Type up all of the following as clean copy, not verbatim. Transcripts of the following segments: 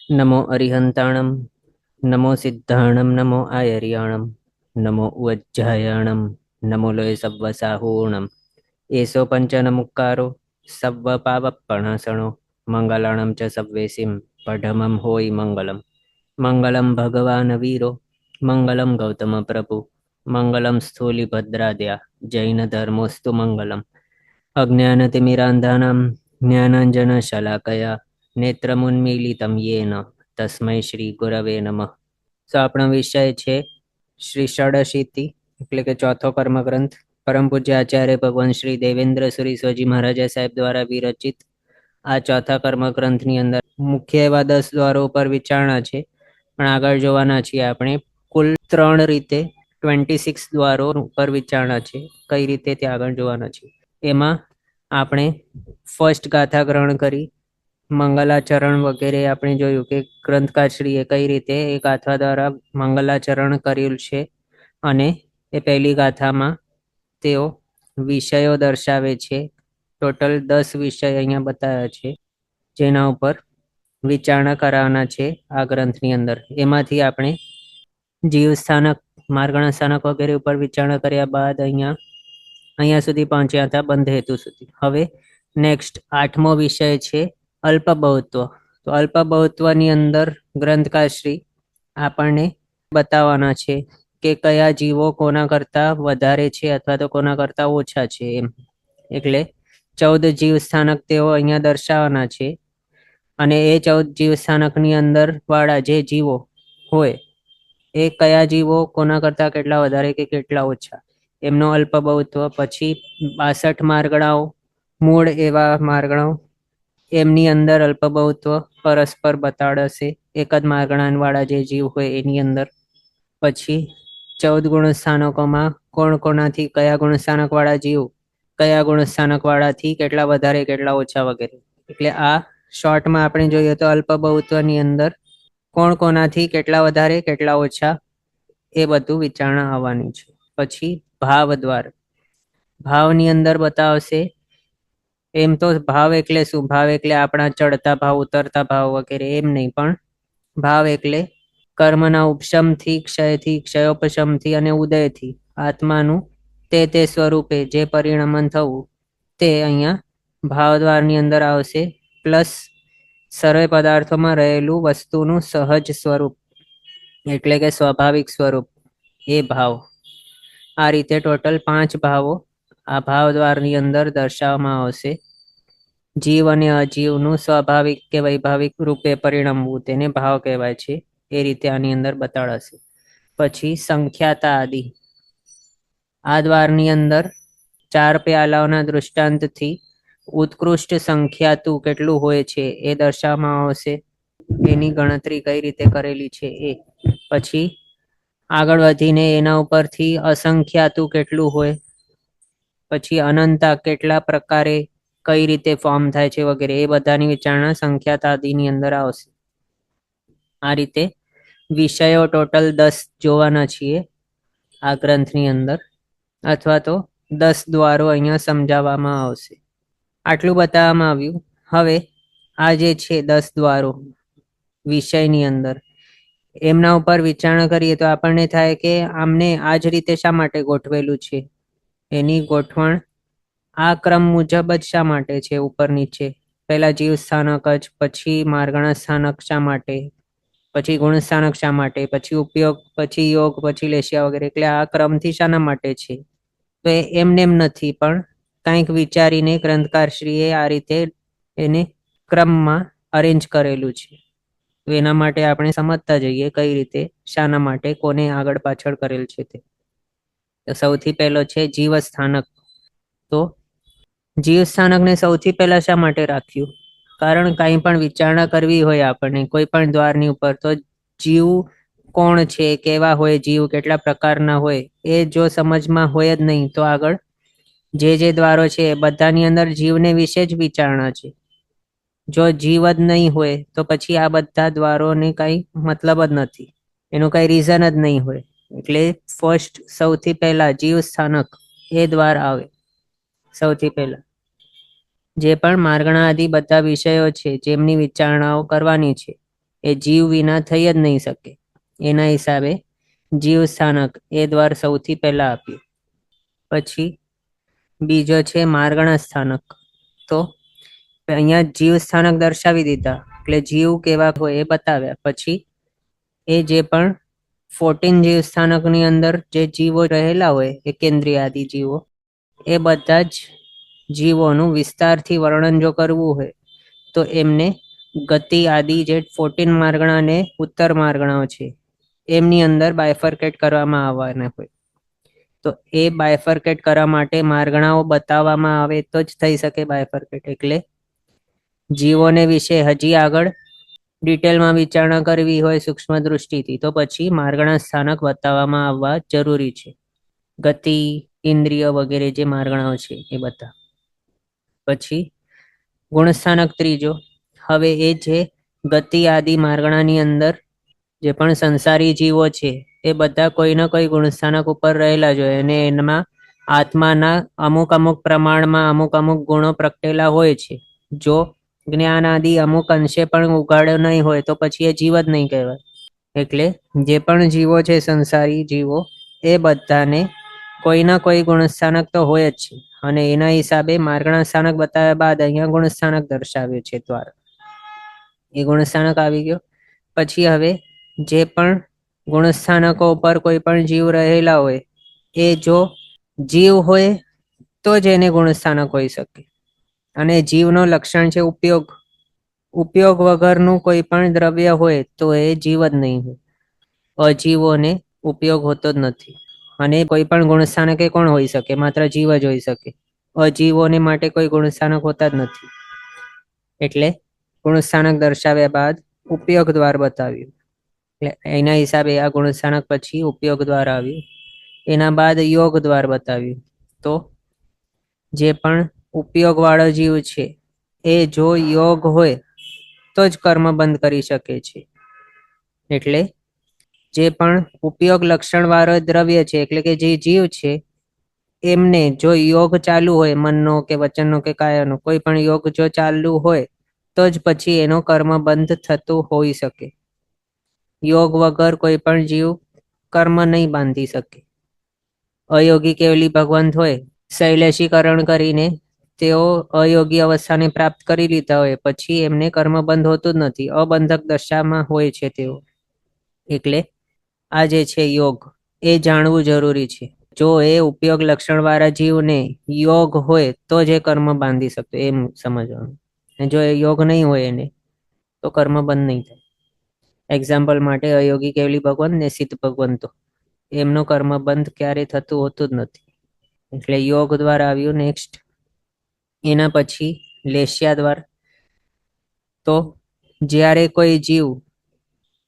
नमो अरिहन्ताणं नमो सिद्धाणं नमो आयर्याणं नमो उज्जायाणं नमो लोय सव्वसाहूणम् एषो पञ्चनमुक्कारो सव्वपावपणासनो मङ्गलाणं च सव्वेसिं पढमं होयि मङ्गलम् मङ्गलं भगवान् वीरो मङ्गलं गौतमप्रभु मङ्गलं स्थूलिभद्राद्या जैनधर्मोऽस्तु मङ्गलम् अज्ञानतिमिरान्धानां ज्ञानाञ्जनशलाकया नेत्रमुन्मीलितं येन તસ્મૈ શ્રી ગુરવે નમઃ. તો આપણો વિષય છે શ્રી ષડશીતિ એટલે કે ચોથો કર્મગ્રંથ. પરમ પૂજ્ય આચાર્ય ભગવાન શ્રી દેવેન્દ્ર સુરી સ્વજી મહારાજા સાહેબ દ્વારા વિરચિત આ ચોથા કર્મગ્રંથની અંદર મુખ્ય એવા 10 દ્વારો પર વિચારણા છે, પણ આગળ જોવાના છીએ આપણે. કુલ 3 રીતે 26 દ્વારો પર વિચારણા છે. કઈ રીતે તે આગળ જોવાના છે. એમાં આપણે ફર્સ્ટ ગાથા ગ્રહણ કરી, મંગલાચરણ વગેરે આપણે જોયું કે ગ્રંથકારશ્રીએ કઈ રીતે એ ગાથા દ્વારા મંગલાચરણ કર્યું છે, અને એ પહેલી ગાથામાં તેઓ વિષયો દર્શાવે છે. ટોટલ 10 વિષય અહીંયા બતાવ્યા છે, જેના ઉપર વિચારણા કરાવવાના છે આ ગ્રંથની અંદર. એમાંથી આપણે જીવ સ્થાનક, માર્ગણા સ્થાનક વગેરે ઉપર વિચારણા કર્યા બાદ અહીંયા સુધી પહોંચ્યા હતા, બંધ હેતુ સુધી. હવે નેક્સ્ટ 8મો વિષય છે અલ્પબહુત્વ. તો અલ્પબહુત્વની અંદર ગ્રંથકારશ્રી આપણને બતાવવાના છે કે કયા જીવો કોના કરતા વધારે છે અથવા તો કોના કરતા ઓછા છે એમ. એટલે 14 જીવ સ્થાનક તેઓ અહીંયા દર્શાવવાના છે, અને એ 14 જીવ સ્થાનકની અંદર વાળા જે જીવો હોય એ કયા જીવો કોના કરતા કેટલા વધારે કે કેટલા ઓછા, એમનો અલ્પબહુત્વ. પછી 62 માર્ગણાઓ, મૂળ એવા માર્ગણાઓ, એમની અંદર અલ્પબહુત્વ પરસ્પર બતાડશે. એક જ માર્ગણાવાળા જે જીવ હોય એની અંદર. પછી 14 ગુણસ્થાનકોમાં કોણ કોનાથી કયા ગુણસ્થાનકવાળા જીવ કયા ગુણસ્થાનકવાળાથી કેટલા વધારે કેટલા ઓછા વગેરે. એટલે આ શોર્ટમાં આપણે જોઈએ તો અલ્પબહુત્વની અંદર કોણ કોનાથી કેટલા વધારે કેટલા ઓછા એ બધું વિચારણા આવવાની છે. પછી ભાવ દ્વાર, ભાવની અંદર બતાવશે. એમ તો ભાવ એટલે શું? ભાવ એટલે આપણા ચડતા ભાવ, ઉતરતા ભાવ વગેરે એમ નહીં, પણ ભાવ એટલે કર્મના ઉપશમથી, ક્ષયથી, ક્ષયોપશમથી અને ઉદયથી આત્માનું તે સ્વરૂપે જે પરિણમન થવું તે અહીંયા ભાવદ્વારની અંદર આવશે. પ્લસ સર્વે પદાર્થોમાં રહેલું વસ્તુનું સહજ સ્વરૂપ એટલે કે સ્વાભાવિક સ્વરૂપ, એ ભાવ. આ રીતે ટોટલ 5 ભાવો આ ભાવદ્વારની અંદર દર્શાવવામાં આવશે. જીવ અને અજીવનું સ્વાભાવિક કે વૈભાવિક રૂપે પરિણમવું તેને ભાવ કહેવાય છે. એ રીતે આની અંદર બતાડાશે. પછી સંખ્યાતા આદિ, આ દ્વારની અંદર 4 પ્યાલાઓના દૃષ્ટાંતથી ઉત્કૃષ્ટ સંખ્યાતું કેટલું હોય છે એ દર્શાવવામાં આવશે. એની ગણતરી કઈ રીતે કરેલી છે એ. પછી આગળ વધીને એના ઉપરથી અસંખ્યાતું કેટલું હોય, પછી અનંતા કેટલા પ્રકારે કઈ રીતે ફોર્મ થાય છે વગેરે, એ બધાની વિચારણા સંખ્યાતા આદિની અંદર આવશે. આ રીતે વિષયો ટોટલ 10 જોવાના છીએ આ ગ્રંથની અંદર, અથવા તો 10 દ્વારો અહીંયા સમજાવવામાં આવશે. આટલું બતાવવામાં આવ્યું. હવે આ જે છે 10 દ્વારો વિષયની અંદર, એમના ઉપર વિચારણા કરીએ તો આપણને થાય કે આમને આ જ રીતે શા માટે ગોઠવેલું છે. એની ગોઠવણ આ ક્રમ મુજબ જ શા માટે છે, ઉપર નીચે. પહેલા જીવ સ્થાનક જ, પછી માર્ગણા સ્થાનક શા માટે, પછી ગુણ સ્થાનક શા માટે, પછી ઉપયોગ, પછી યોગ, પછી લેશિયા વગેરે. એટલે આ ક્રમથી શાના માટે છે? તો એમને એમ નથી, પણ કંઈક વિચારીને ગ્રંથકારશ્રીએ આ રીતે એને ક્રમમાં અરેન્જ કરેલું છે. તો એના માટે આપણે સમજતા જઈએ કઈ રીતે, શાના માટે, કોને આગળ પાછળ કરેલ છે તે. તો સૌથી પહેલો છે જીવ સ્થાનક. તો જીવ સ્થાનકને સૌથી પહેલા શા માટે રાખ્યું? કારણ કંઈ પણ વિચારણા કરવી હોય આપણને કોઈ પણ દ્વારની ઉપર, તો જીવ કોણ છે, કેવા હોય જીવ, કેટલા પ્રકારના હોય, એ જો સમજમાં હોય જ નહીં તો આગળ જે દ્વારો છે બધાની અંદર જીવને વિશે જ વિચારણા છે. જો જીવ જ નહીં હોય તો પછી આ બધા દ્વારોને કઈ મતલબ જ નથી, એનું કઈ રીઝન જ નહીં હોય. એટલે ફર્સ્ટ સૌથી પહેલા જીવ સ્થાનક એ દ્વાર આવે સૌથી પહેલા. જે પણ માર્ગણા આદિ બધા વિષયો છે જેમની વિચારણાઓ કરવાની છે, એ જીવ વિના થઈ જ નહીં શકે. એના હિસાબે જીવ સ્થાનક એ દ્વાર સૌથી પહેલા આપ્યું. પછી બીજો છે માર્ગણા સ્થાનક. તો અહીંયા જીવ સ્થાનક દર્શાવી દીધા, એટલે જીવ કેવા હોય એ બતાવ્યા. પછી એ જે પણ 14 જીવ સ્થાનકની અંદર જે જીવો રહેલા હોય એ કેન્દ્રીય આદિ જીવો, એ બધા જ જીવોનું વિસ્તારથી વર્ણન જો કરવું હોય તો એમને ગતિ આદિ જે 14 માર્ગણા ને ઉત્તર માર્ગણાઓ છે એમની અંદર બાયફર્કેટ કરવામાં આવવાના હોય. તો એ બાયફર્કેટ કરવા માટે માર્ગણાઓ બતાવવામાં આવે તો જ થઈ શકે બાયફર્કેટ. એટલે જીવોને વિશે હજી આગળ ડિટેલમાં વિચારણા કરવી હોય સૂક્ષ્મ દૃષ્ટિથી તો પછી માર્ગણા સ્થાનક બતાવવામાં આવવા જરૂરી છે. ગતિ, ઇન્દ્રિય વગેરે જે માર્ગણાઓ છે એ બધા. પછી ગુણસ્થાનક ત્રીજો. હવે એ જે ગતિ આદિ માર્ગણાની અંદર જે પણ સંસારી જીવો છે એ બધા કોઈના કોઈ ગુણસ્થાનક ઉપર રહેલા જ હોય અને એમાં આત્માના અમુક અમુક પ્રમાણમાં અમુક અમુક ગુણો પ્રગટેલા હોય છે. જો જ્ઞાન આદિ અમુક અંશે પણ ઉગાડ્યો નહીં હોય તો પછી એ જીવ જ નહીં કહેવાય. એટલે જે પણ જીવો છે સંસારી જીવો એ બધાને કોઈના કોઈ ગુણસ્થાનક તો હોય જ છે. અને એના હિસાબે માર્ગણા સ્થાનક બતાવ્યા બાદ અહીંયા ગુણસ્થાનક દર્શાવ્યું છે દ્વાર. એ ગુણસ્થાનક આવી ગયો. પછી હવે જે પણ ગુણસ્થાનકો ઉપર કોઈ પણ જીવ રહેલા હોય એ જો જીવ હોય તો જ એને ગુણસ્થાનક હોઈ શકે. અને જીવનો લક્ષણ છે ઉપયોગ. ઉપયોગ વગરનું કોઈ પણ દ્રવ્ય હોય તો એ જીવ જ નહીં હોય. અજીવોને ઉપયોગ હોતો જ નથી. અને કોઈ પણ ગુણસ્થાનક એ કોણ હોઈ શકે? માત્ર જીવ જ હોઈ શકે. અજીવોને માટે કોઈ ગુણસ્થાનક હોતા જ નથી. એટલે ગુણસ્થાનક દર્શાવ્યા બાદ ઉપયોગ દ્વાર બતાવ્યું. એટલે એના હિસાબે આ ગુણસ્થાનક પછી ઉપયોગ દ્વાર આવ્યું. એના બાદ યોગ દ્વાર બતાવ્યું. તો જે પણ ઉપયોગ વાળો જીવ છે એ જો યોગ હોય તો જ કર્મ બંધ કરી શકે છે. એટલે જે પણ ઉપયોગ લક્ષણ વાળો દ્રવ્ય છે એટલે કે જે જીવ છે એમને જો યોગ ચાલુ હોય, મનનો કે વચનનો કે કાયાનો કોઈ પણ યોગ જો ચાલુ હોય તો જ પછી એનો કર્મ બંધ થતું હોઈ શકે. યોગ વગર કોઈ પણ જીવ કર્મ નહીં બાંધી શકે. અયોગી કેવલી ભગવંત હોય, શૈલેષીકરણ કરીને તેઓ અયોગી અવસ્થાને પ્રાપ્ત કરી લીધા હોય પછી એમને કર્મ બંધ હોતું જ નથી. અબંધક દશામાં હોય છે તેઓ. એટલે આ જે છે યોગ એ જાણવું જરૂરી છે. જો એ ઉપયોગ લક્ષણ વાળા જીવને યોગ હોય તો જ એ કર્મ બાંધી શકતો એમ સમજવાનું. જો એ યોગ નહીં હોય એને તો કર્મ બંધ નહીં થાય. એક્ઝામ્પલ માટે અયોગી કેવલી ભગવંત ને સિદ્ધ ભગવંતો એમનું કર્મ બંધ ક્યારે થતું હોતું જ નથી. એટલે યોગ દ્વારા આવ્યું. નેક્સ્ટ એના પછી લેશ્યા દ્વાર. તો જ્યારે કોઈ જીવ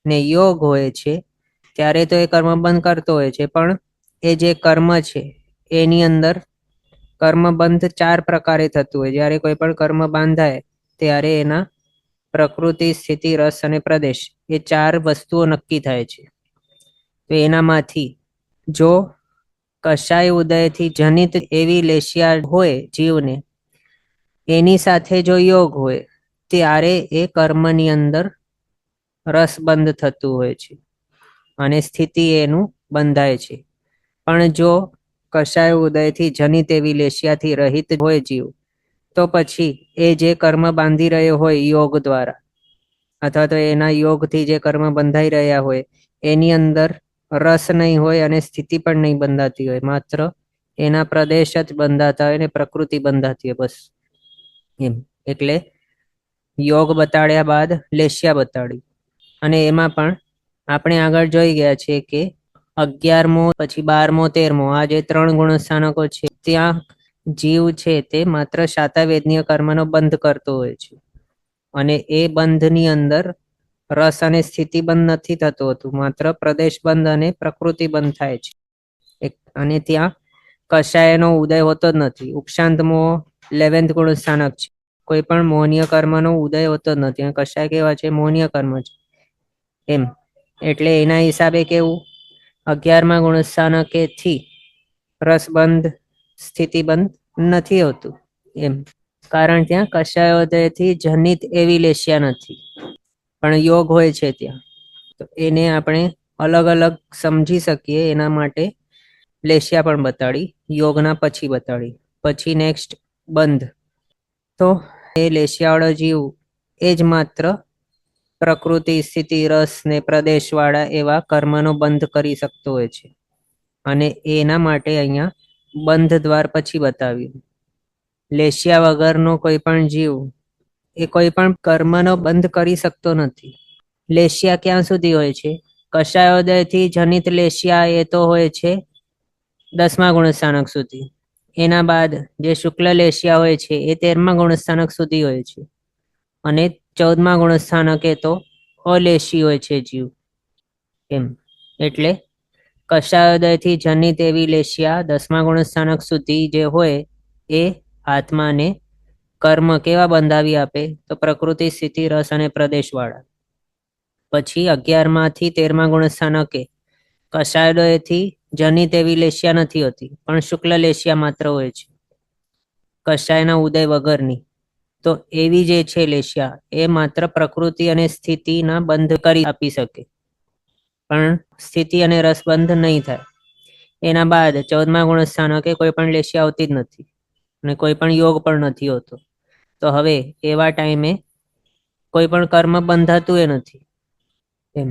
ને યોગ હોય છે ત્યારે તો એ કર્મ બંધ કરતો હોય છે, પણ એ જે કર્મ છે એની અંદર કર્મ બંધ 4 પ્રકારે થતું હોય. જ્યારે કોઈ પણ કર્મ બાંધાય ત્યારે એના પ્રકૃતિ, સ્થિતિ, રસ અને પ્રદેશ એ 4 વસ્તુઓ નક્કી થાય છે. તો એનામાંથી જો કશાય ઉદયથી જનિત એવી લેશિયા હોય જીવને, એની સાથે જો યોગ હોય ત્યારે એ કર્મની અંદર રસ બંધ થતું હોય છે અને સ્થિતિ એનું બંધાય છે. પણ જો કશાય ઉદયથી જનિત એવી લેશિયાથી રહિત હોય જીવ તો પછી એ જે કર્મ બાંધી રહ્યો હોય યોગ દ્વારા અથવા તો એના યોગથી જે કર્મ બંધાઈ રહ્યા હોય એની અંદર રસ નહીં હોય અને સ્થિતિ પણ નહીં બંધાતી હોય. માત્ર એના પ્રદેશ જ બંધાતા હોય ને પ્રકૃતિ બંધાતી હોય બસ એમ. એટલે યોગ બતાડ્યા બાદ લેશ્યા બતાડી. અને એમાં પણ આપણે આગળ જોઈ ગયા છે કે 11મો પછી 12મો 13મો આ જે 3 ગુણસ્થાનકો છે ત્યાં જીવ છે તે માત્ર શાતાવેદનીય કર્મનો બંધ કરતો હોય છે. અને એ બંધની અંદર રસ અને સ્થિતિ બંધ નથી થતું હોતું, માત્ર પ્રદેશ બંધ અને પ્રકૃતિ બંધ થાય છે. અને ત્યાં કશાયનો ઉદય હોતો જ નથી. ઉપશાંત મોહ 11th ગુણસ્થાનક છે. કોઈ પણ મોહનીય કર્મનો ઉદય હોતો જ નથી. કશાય કેવા છે? મોહનીય કર્મ છે એમ. એટલે એના હિસાબે કેવું 11મા ગુણસ્થાનકેથી રસબંધ, સ્થિતિબંધ નથી હોતું એમ. કારણ ત્યાં કશાયોદયથી જનિત એવી લેશ્યા નથી. પણ યોગ હોય છે ત્યાં. તો એને આપણે અલગ અલગ સમજી શકીએ એના માટે લેશિયા પણ બતાડી, યોગના પછી બતાડી. પછી નેક્સ્ટ બંધ. તો એ લેશિયાવાળો જીવ એ જ માત્ર પ્રકૃતિ, સ્થિતિ, રસ ને પ્રદેશ વાળા એવા કર્મનો બંધ કરી શકતો હોય છે. અને એના માટે અહીંયા બંધ દ્વાર પછી બતાવ્યું. લેશિયા વગરનો કોઈ પણ જીવ એ કોઈ પણ કર્મનો બંધ કરી શકતો નથી. લેશિયા ક્યાં સુધી હોય છે? કષાયોદયથી જનિત લેશિયા એ તો હોય છે 10મા ગુણસ્થાનક સુધી. એના બાદ જે શુક્લ લેશિયા હોય છે એ 13મા ગુણસ્થાનક સુધી હોય છે. અને 14મા ગુણસ્થાનકે તો અલેશી હોય છે જીવ. એમ એટલે કષાયોદયથી જનિત એવી લેશિયા 10મા ગુણસ્થાનક સુધી જે હોય એ આત્માને કર્મ કેવા બંધાવી આપે? તો પ્રકૃતિ, સ્થિતિ, રસ અને પ્રદેશ વાળા. પછી 11માંથી 13મા ગુણસ્થાનકે કષાયોદયથી જનિત એવી લેશિયા નથી હોતી, પણ શુક્લ લેશિયા માત્ર હોય છે, કષાયના ઉદય વગરની. તો એવી જે છે લેશિયા એ માત્ર પ્રકૃતિ અને સ્થિતિના બંધ કરી આપી શકે, પણ સ્થિતિ અને રસ બંધ નહીં થાય. એના બાદ 14મા ગુણસ્થાનકે કોઈ પણ લેશિયા આવતી જ નથી અને કોઈ પણ યોગ પણ નથી હોતો. તો હવે એવા ટાઈમે કોઈ પણ કર્મ બંધાતું એ નથી. એમ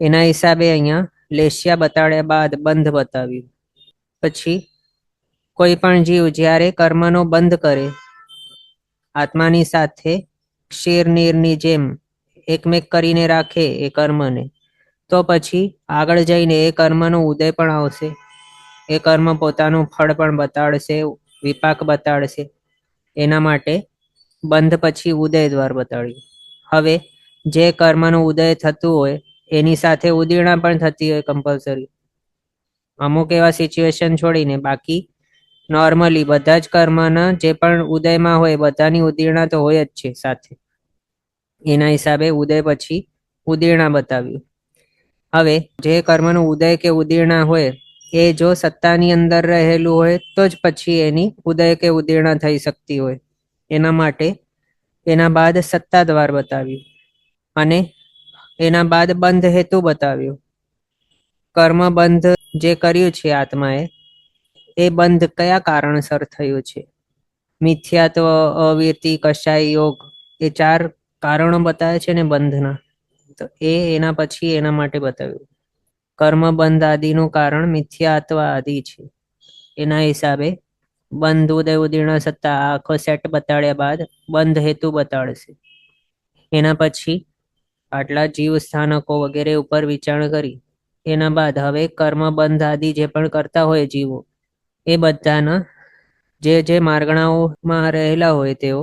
એના હિસાબે અહીંયા લેશિયા બતાડ્યા બાદ બંધ બતાવ્યું. પછી કોઈ પણ જીવ જ્યારે કર્મનો બંધ કરે આત્માની સાથે ક્ષીર નીરની જેમ એકમેક કરીને રાખે એ કર્મને, તો પછી આગળ જઈને એ કર્મનો ઉદય પણ આવશે. એ કર્મ પોતાનું ફળ પણ બતાડશે, વિપાક બતાડશે. એના માટે બંધ પછી ઉદય દ્વાર બતાડ્યું. હવે જે કર્મનો ઉદય થતું હોય એની સાથે ઉદીર્ણા પણ થતી હોય કમ્પલસરી. અમુક એવા સિચ્યુએશન છોડીને બાકી નોર્મલી બધા જ કર્મના જે પણ ઉદયમાં હોય બધાની ઉદીર્ણા તો હોય જ છે સાથે. એના હિસાબે ઉદય પછી ઉદીર્ણા બતાવ્યું. હવે જે કર્મનું ઉદય કે ઉદીર્ણા હોય એ જો સત્તાની અંદર રહેલું હોય તો જ પછી એની ઉદય કે ઉદીર્ણા થઈ શકતી હોય. એના માટે એના બાદ સત્તા દ્વાર બતાવ્યું અને એના બાદ બંધ હેતુ બતાવ્યું. કર્મ બંધ જે કર્યું છે આત્માએ એ બંધ કયા કારણસર થયું છે? મિથ્યાત્વ, અવીરતિ, કષાય, યોગ, એ 4 કારણો બતાવે છે ને બંધના. તો એના પછી એના માટે બતાવ્યું. કર્મ બંધ આદિનું કારણ મિથ્યાત્વ આદિ છે. એના હિસાબે બંધ, ઉદય, ઉદીર્ણ, સત્તા આખો સેટ બતાડ્યા બાદ બંધ હેતુ બતાડશે. એના પછી આટલા જીવ સ્થાનકો વગેરે ઉપર વિચાર કરી એના બાદ હવે કર્મ બંધ આદિ જે પણ કરતા હોય જીવો એ બધાના જે માર્ગણાઓમાં રહેલા હોય તેઓ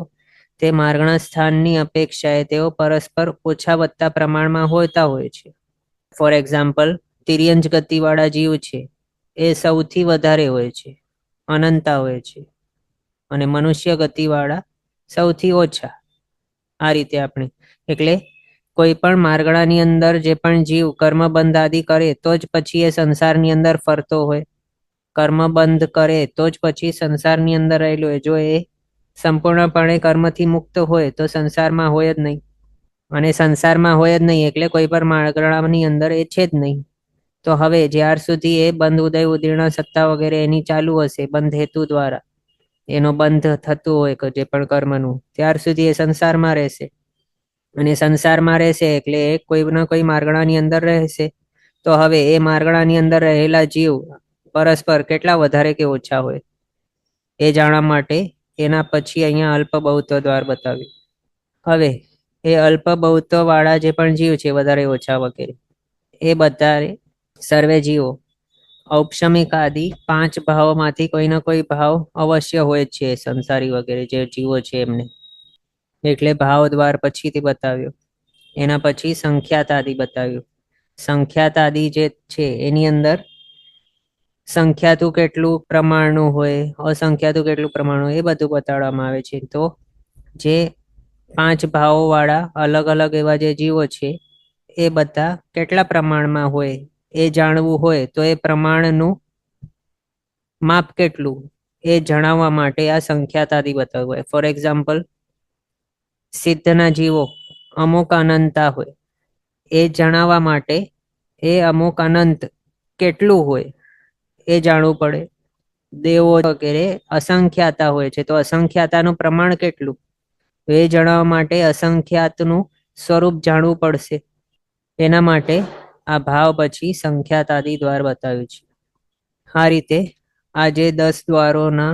તે માર્ગણા સ્થાનની અપેક્ષાએ તેઓ પરસ્પર ઓછા વધતા પ્રમાણમાં હોતા હોય છે. ફોર એક્ઝામ્પલ, તિર્યંજ ગતિવાળા જીવ છે એ સૌથી વધારે હોય છે, અનંતા હોય છે, અને મનુષ્ય ગતિવાળા સૌથી ઓછા. આ રીતે આપણે એટલે કોઈ પણ માર્ગણાની અંદર જે પણ જીવ કર્મ બંધ આદિ કરે તો જ પછી એ સંસારની અંદર ફરતો હોય. કર્મ બંધ કરે તો જ પછી સંસારની અંદર રહેલું હોય. જો એ સંપૂર્ણપણે કર્મથી મુક્ત હોય તો સંસારમાં હોય જ નહીં, અને સંસારમાં હોય જ નહીં એટલે કોઈ પણ માર્ગણાની અંદર એ છે જ નહીં. તો હવે જ્યાર સુધી એ બંધ, ઉદય, ઉદીર્ણ, સત્તા વગેરે એની ચાલુ હશે બંધ હેતુ દ્વારા, એનો બંધ થતું હોય જે પણ કર્મનું, ત્યાર સુધી એ સંસારમાં રહેશે. અને સંસારમાં રહેશે એટલે એ કોઈના કોઈ માર્ગણાની અંદર રહેશે. તો હવે એ માર્ગણાની અંદર રહેલા જીવ પરસ્પર કેટલા વધારે કે ઓછા હોય એ જાણવા માટે એના પછી અહીંયા અલ્પ બહુત્વ દ્વાર બતાવ્યું. હવે એ અલ્પ બહુત્વ વાળા જે પણ જીવ છે વધારે ઓછા વગેરે એ બધા સર્વે જીવો ઔપશમિક આદિ 5 ભાવોમાંથી કોઈના કોઈ ભાવ અવશ્ય હોય જ છે સંસારી વગેરે જે જીવો છે એમને. એટલે ભાવ દ્વાર પછીથી બતાવ્યો. એના પછી સંખ્યાત આદિ બતાવ્યું. સંખ્યાત આદિ જે છે એની અંદર સંખ્યાતું કેટલું પ્રમાણનું હોય, અસંખ્યાતું કેટલું પ્રમાણ હોય એ બધું બતાડવામાં આવે છે. તો જે 5 ભાવો વાળા અલગ અલગ એવા જે જીવો છે એ બધા કેટલા પ્રમાણમાં હોય એ જાણવું હોય તો એ પ્રમાણનું માપ કેટલું એ જણાવવા માટે આ સંખ્યાત આદિ બતાવવું હોય. ફોર એક્ઝામ્પલ, સિદ્ધના જીવો અમુક અનંતતા હોય, એ જણાવવા માટે એ અમુક અનંત કેટલું હોય એ જાણવું પડે. દેવો વગેરે અસંખ્યાતા હોય છે, તો અસંખ્યાતાનું પ્રમાણ કેટલું એ જણાવવા માટે અસંખ્યાતનું સ્વરૂપ જાણવું પડશે. એના માટે આ ભાવ પછી સંખ્યાતાદિ દ્વાર બતાવ્યું છે. આ રીતે આ જે 10 દ્વારોના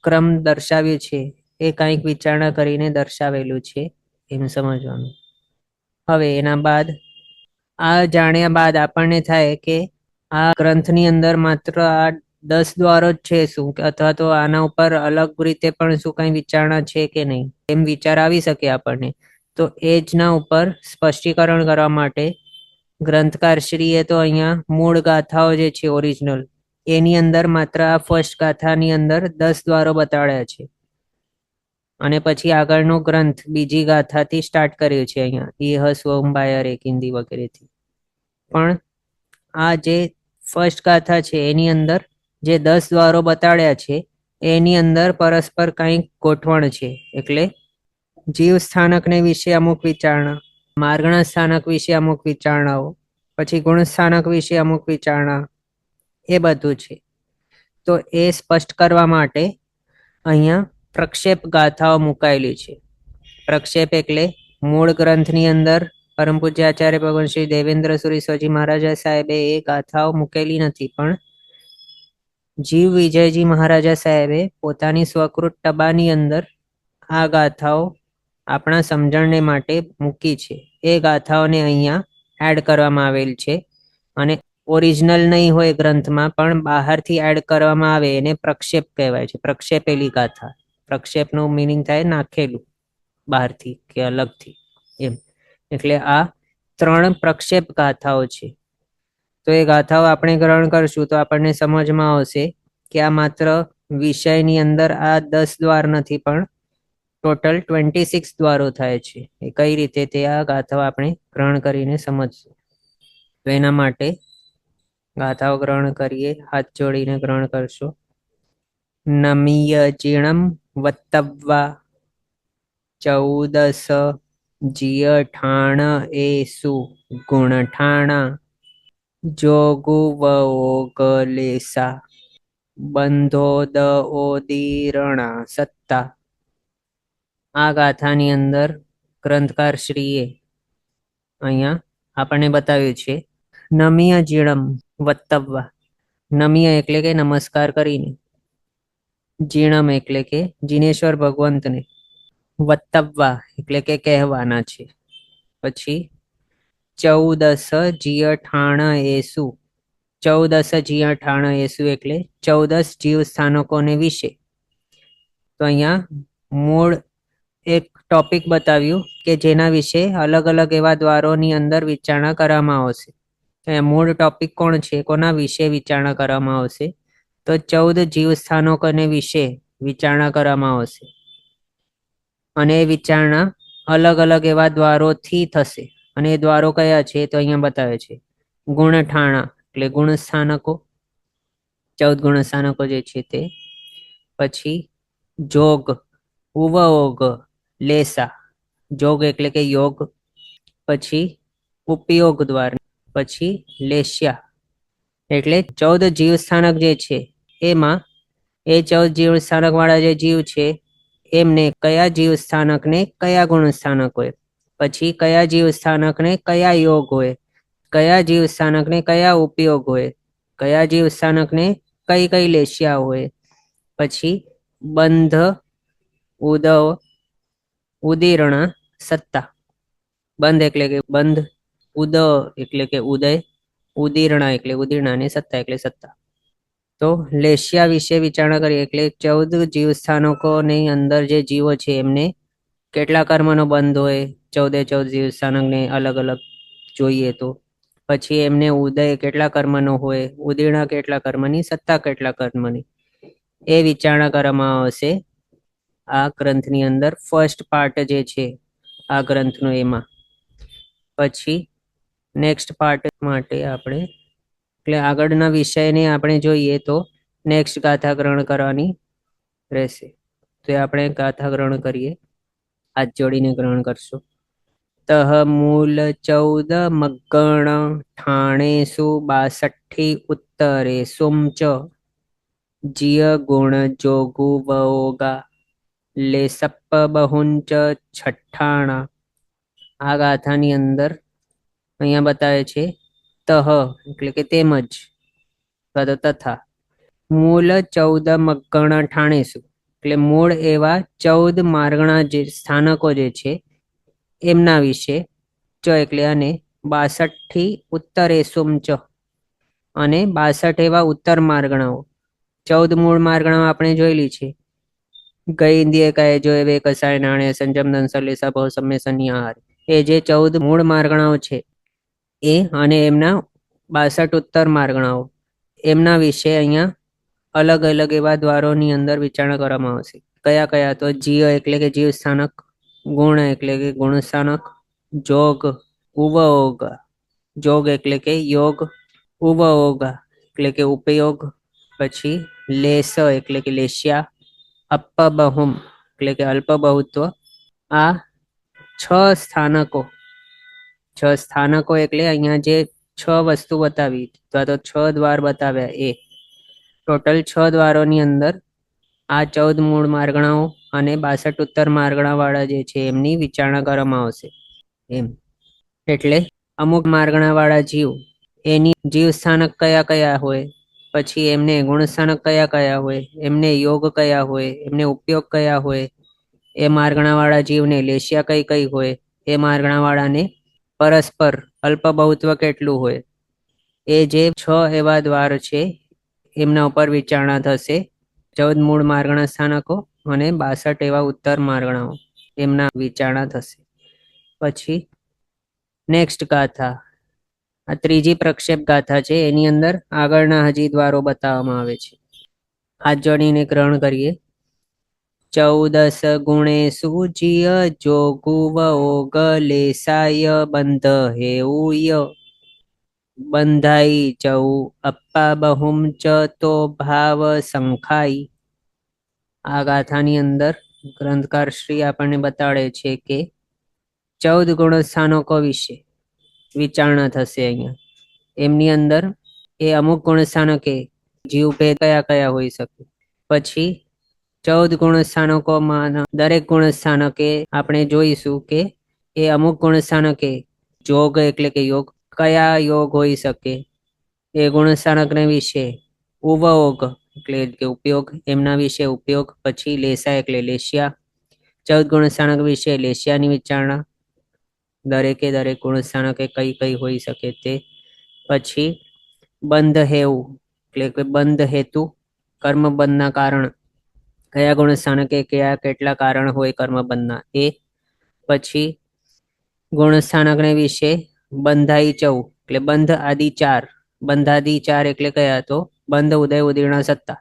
ક્રમ દર્શાવ્યું છે એ કંઈક વિચારણા કરીને દર્શાવેલું છે એમ સમજવાનું. હવે એના બાદ આ જાણ્યા બાદ આપણને થાય કે આ ગ્રંથની અંદર માત્ર આ 10 દ્વારો જ છે શું, અથવા તો આના ઉપર અલગ રીતે પણ શું કઈ વિચારણા છે કે નહીં, એમ વિચાર આવી શકે આપણને. તો એ જના ઉપર સ્પષ્ટીકરણ કરવા માટે ગ્રંથકારશ્રીએ તો અહીંયા મૂળ ગાથાઓ જે છે ઓરિજિનલ, એની અંદર માત્ર આ ફર્સ્ટ ગાથાની અંદર 10 દ્વારો બતાડ્યા છે. અને પછી આગળનો ગ્રંથ બીજી ગાથાથી સ્ટાર્ટ કર્યું છે અહીંયા ઇહ સ્વંબાય રેકિંદી વગેરેથી. પણ આ જે ફર્સ્ટ ગાથા છે એની અંદર જે 10 દ્વારો બતાડ્યા છે એની અંદર પરસ્પર કંઈક ગોઠવણ છે. એટલે જીવ સ્થાનકને વિશે અમુક વિચારણા, માર્ગણ સ્થાનક વિશે અમુક વિચારણાઓ, પછી ગુણ સ્થાનક વિશે અમુક વિચારણા, એ બધું છે. તો એ સ્પષ્ટ કરવા માટે અહીંયા પ્રક્ષેપ ગાથાઓ મુકાયેલી છે. પ્રક્ષેપ એટલે મૂળ ગ્રંથની અંદર પરમ પૂજ્ય આચાર્ય ભગવાન શ્રી દેવેન્દ્ર સુરી સ્વજી મહારાજા સાહેબે એ ગાથાઓ મૂકેલી નથી, પણ જીવ વિજયજી મહારાજા સાહેબે પોતાની સ્વકૃત ટબાની અંદર આ ગાથાઓ આપણા સમજણને માટે મૂકી છે. એ ગાથાઓને અહીંયા એડ કરવામાં આવેલ છે. અને ઓરિજિનલ નહીં હોય ગ્રંથમાં પણ બહારથી એડ કરવામાં આવે એને પ્રક્ષેપ કહેવાય છે. પ્રક્ષેપેલી ગાથા. પ્રક્ષેપનું મિનિંગ થાય નાખેલું બહારથી કે અલગથી એમ. એટલે આ 3 પ્રક્ષેપ ગાથાઓ છે. તો એ ગાથાઓ આપણે ગ્રહણ કરશું તો આપણને સમજમાં આવશે કે આ માત્ર વિષયની અંદર આ 10 દ્વાર નથી, પણ ટોટલ 26 દ્વારો થાય છે. એ કઈ રીતે તે આ ગાથાઓ આપણે ગ્રહણ કરીને સમજશું. તો એના માટે ગાથાઓ ગ્રહણ કરીએ, હાથ જોડીને ગ્રહણ કરશો. નમીય જીણમ વત્તવ્વા 14 જીય ઠાણ એસુ ગુણઠાણા જોગુવોગલેસા બંધોદ ઓદીરણા સત્તા. આ ગાથાની અંદર ગ્રંથકાર શ્રીએ અહીંયા આપણને બતાવ્યું છે નમીય જીણમ વત્તવ્વા. નમીય એટલે કે નમસ્કાર કરીને, જીણમ એટલે કે જીનેશ્વર ભગવંતને, વત્તવ્વા એટલે કે કહેવાના છે. પછી 14 જીય ઠાણ એસુ. 14 જીય ઠાણ એસુ એટલે 14 જીવ સ્થાનકોને વિશે. તો અહીંયા મૂળ એક ટોપિક બતાવ્યું કે જેના વિશે અલગ અલગ એવા દ્વારોની અંદર વિચારણા કરવામાં આવશે. મૂળ ટોપિક કોણ છે, કોના વિશે વિચારણા કરવામાં આવશે? તો 14 જીવ સ્થાનકોને વિશે વિચારણા કરવામાં આવશે. અને એ વિચારણા અલગ અલગ એવા દ્વારોથી થશે. અને એ દ્વારો કયા છે તો અહીંયા બતાવે છે. ગુણઠાણા એટલે ગુણ સ્થાનકો, 14 ગુણ સ્થાનકો જે છે તે. પછી જોગ ઉવઓગ લેસા, જોગ એટલે કે યોગ. પછી ઉપયોગ દ્વાર, પછી લેસ્યા એટલે 14 જીવ સ્થાનક જે છે એમાં એ 14 જીવ સ્થાનક વાળા જે જીવ છે એમને કયા જીવ સ્થાનકને કયા ગુણ સ્થાનક હોય, પછી કયા જીવ સ્થાનકને કયા યોગ હોય, કયા જીવ સ્થાનકને કયા ઉપયોગ હોય, કયા જીવ સ્થાનકને કઈ કઈ લેસ્યા હોય. પછી બંધ ઉદવ ઉદીર્ણ સત્તા. બંધ એટલે કે બંધ, ઉદ એટલે કે ઉદય, ઉદીર્ણ એટલે ઉદીર્ણ અને સત્તા એટલે સત્તા. તો લેસ્યા વિશે વિચારણા કરીએ એટલે 14 જીવ સ્થાનકોની અંદર જે જીવો છે એમને કેટલા કર્મનો બંધ હોય, 14 જીવ સ્થાનકને અલગ અલગ જોઈએ તો. પછી એમને ઉદય કેટલા કર્મનો હોય, ઉદીર્ણ કેટલા કર્મની, સત્તા કેટલા કર્મની, એ વિચારણા કરવામાં આવશે આ ગ્રંથની અંદર. ફર્સ્ટ પાર્ટ જે છે આ ગ્રંથનો એમાં. પછી નેક્સ્ટ પાર્ટ માટે આપણે એટલે આગળના વિષયને આપણે જોઈએ તો નેક્સ્ટ ગાથા ગ્રહણ કરવાની રહેશે. તો આપણે ગાથા ગ્રહણ કરીએ, હાથ જોડીને ગ્રહણ કરશું. તહ મૂલ 14 મગણ ઠાણેસુ 62 ઉત્તરેસુમ ચ જીય ગુણ જોગુ વોગા લેસપ્પ બહુંચ છઠ્ઠાણા. આ ગાથાની અંદર અહીંયા બતાવે છે તહ એટલે કે તેમજ તથા મૂળ 14 મગણ ઠાણેસુ એટલે મૂળ એવા 14 માર્ગણા જે સ્થાનકો જે છે એમના વિશે ચ એટલે અને 62 ઉત્તરેસુમ ચ અને 62 એવા ઉત્તર માર્ગણાઓ. 14 મૂળ માર્ગણાઓ આપણે જોયેલી છે. ગઈ ઇન્દ્રિય કાય જો એવે કસાય નાણે સંજમ દંસલેસા ભવ સમ્ય સન્નિહાર. એ જે 14 મૂળ માર્ગણાઓ છે એ અને એમના 62 ઉત્તર માર્ગણાઓ એમના વિશે અહીંયા અલગ અલગ એવા દ્વારોની અંદર વિચારણા કરવામાં આવશે. કયા કયા? તો જીય એટલે કે જીવ સ્થાનક, ગુણ એટલે કે ગુણ સ્થાનક, જોગ ઉપયોગ, જોગ એટલે કે યોગ, ઉપયોગ એટલે કે ઉપયોગ, પછી લેસ એટલે કે લેસ્યા, અપબહુમ એટલે કે અલ્પ બહુત્વ. આ 6 સ્થાનકો, 6 સ્થાનકો એટલે અહીંયા જે 6 વસ્તુ બતાવી અથવા તો 6 દ્વાર બતાવ્યા એ ટોટલ 6 દ્વારોની અંદર આ 14 મૂળ માર્ગણાઓ અને 62 ઉત્તર માર્ગણા વાળા જે છે એમની વિચારણા કરવામાં આવશે. એમ એટલે અમુક માર્ગણા વાળા જીવ એની જીવ સ્થાનક કયા કયા હોય, પછી એમને ગુણ સ્થાનક કયા કયા હોય, એમને યોગ કયા હોય, એમને ઉપયોગ કયા હોય, એ માર્ગણા વાળા જીવને લેશિયા કઈ કઈ હોય, એ માર્ગણા વાળાને પરસ્પર અલ્પ બહુત્વ કેટલું હોય, એ જે 6 એવા દ્વાર છે એમના ઉપર વિચારણા થશે. 14 મૂળ માર્ગણા સ્થાનકો અને 62 એવા ઉત્તર માર્ગણાઓ એમના વિચારણા થશે. પછી નેક્સ્ટ ગાથા, આ ત્રીજી પ્રક્ષેપ ગાથા છે. એની અંદર આગળના હજી દ્વારો બતાવવામાં આવે છે. હાથ જોડીને ગ્રહણ કરીએ. 14 ગુણેસુ જીય જોગુ વોગ લેસાય બંધ હેઉય બંધાઈ ચૌ અપ્પા બહુમ ચ તો ભાવ સંખાઈ. આ ગાથાની અંદર ગ્રંથકાર શ્રી આપણને બતાડે છે કે 14 ગુણ સ્થાનકો વિશે વિચારણા થશે અહીંયા. એમની અંદર એ અમુક ગુણ સ્થાનકે જીવ ભેદ કયા કયા હોઈ શકે, પછી 14 ગુણ સ્થાનકોમાં દરેક ગુણ સ્થાનકે આપણે જોઈશું કે એ અમુક ગુણ સ્થાનકે જોગ એટલે કે યોગ કયા યોગ હોઈ શકે, એ ગુણ સ્થાનકને વિશે ઉપયોગ એટલે કે ઉપયોગ, એમના વિશે ઉપયોગ, પછી લેસા એટલે લેશિયા, 14 ગુણ સ્થાનક વિશે લેશિયાની વિચારણા, દરેકે દરેક ગુણ સ્થાનકે કઈ કઈ હોઈ શકે તે, પછી બંધ હેવું એટલે કે બંધ હેતુ, કર્મ બંધના કારણ કયા ગુણ સ્થાનકે કયા કેટલા કારણ હોય કર્મ બંધના એ, પછી ગુણ સ્થાનકને વિશે બંધાઈ ચૌ એટલે બંધ આદિ 4, બંધાદિ 4 એટલે કયા? તો બંધ ઉદય ઉદીર્ણ સત્તા.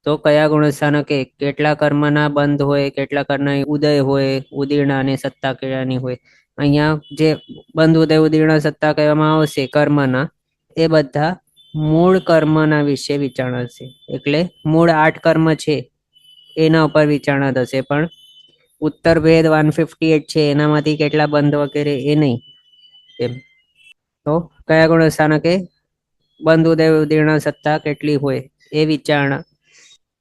તો કયા ગુણ સ્થાનકે કેટલા કર્મના બંધ હોય, કેટલા કર્મના ઉદય હોય, ઉદીર્ણ અને સત્તા કયાની હોય. અહીંયા જે બંધ ઉદય ઉદીર્ણ સત્તા કહેવામાં આવશે કર્મના, એ બધા મૂળ કર્મના વિશે વિચારણા છે. એટલે મૂળ 8 કર્મ છે એના ઉપર વિચારણા થશે, પણ ઉત્તર ભેદ 158 છે એનામાંથી કેટલા બંધ વગેરે એ નહીં. એમ તો કયા ગુણ સ્થાનકે બંધ ઉદય ઉદીર્ણ સત્તા કેટલી હોય એ વિચારણા